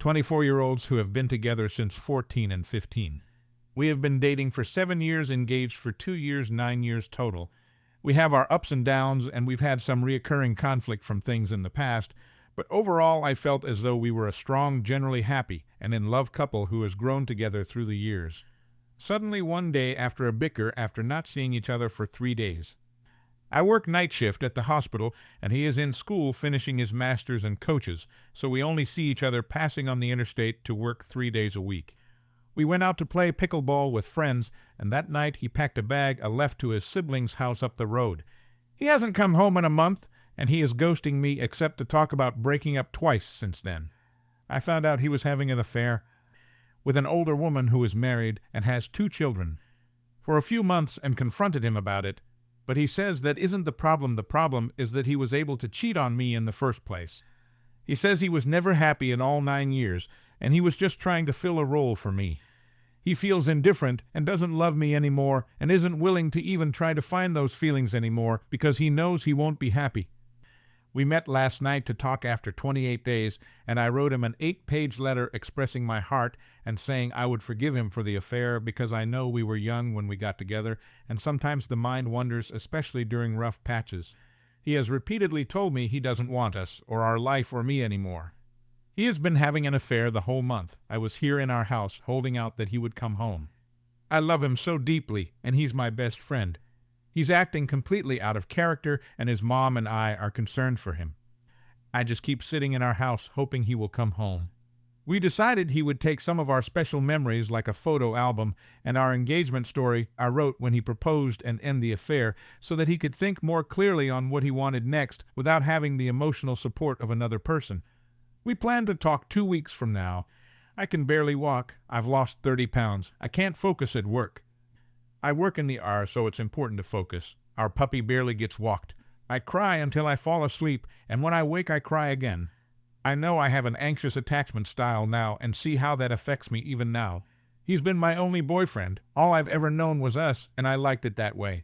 24-year-olds who have been together since 14 and 15. We have been dating for 7 years, engaged for 2 years, 9 years total. We have our ups and downs, and we've had some reoccurring conflict from things in the past, but overall I felt as though we were a strong, generally happy, and in love couple who has grown together through the years. Suddenly one day, after a bicker, after not seeing each other for 3 days. I work night shift at the hospital, and he is in school finishing his master's and coaches, so we only see each other passing on the interstate to work 3 days a week. We went out to play pickleball with friends, and that night he packed a bag and left to his siblings' house up the road. He hasn't come home in a month, and he is ghosting me except to talk about breaking up twice since then. I found out he was having an affair with an older woman who is married and has 2 children. For a few months and confronted him about it, but he says that isn't the problem. The problem is that he was able to cheat on me in the first place. He says he was never happy in all 9 years, and he was just trying to fill a role for me. He feels indifferent and doesn't love me anymore and isn't willing to even try to find those feelings anymore because he knows he won't be happy. We met last night to talk after 28 days, and I wrote him an 8-page letter expressing my heart and saying I would forgive him for the affair because I know we were young when we got together, and sometimes the mind wanders, especially during rough patches. He has repeatedly told me he doesn't want us, or our life, or me anymore. He has been having an affair the whole month. I was here in our house, holding out that he would come home. I love him so deeply, and he's my best friend. He's acting completely out of character, and his mom and I are concerned for him. I just keep sitting in our house, hoping he will come home. We decided he would take some of our special memories, like a photo album, and our engagement story I wrote when he proposed and end the affair, so that he could think more clearly on what he wanted next without having the emotional support of another person. We plan to talk 2 weeks from now. I can barely walk. I've lost 30 pounds. I can't focus at work. I work in the ER, so it's important to focus. Our puppy barely gets walked. I cry until I fall asleep, and when I wake I cry again. I know I have an anxious attachment style now, and see how that affects me even now. He's been my only boyfriend. All I've ever known was us, and I liked it that way.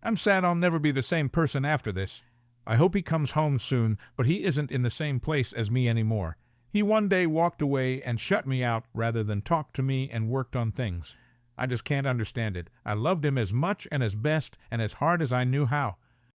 I'm sad I'll never be the same person after this. I hope he comes home soon, but he isn't in the same place as me anymore. He one day walked away and shut me out rather than talk to me and worked on things. I just can't understand it. I loved him as much and as best and as hard as I knew how.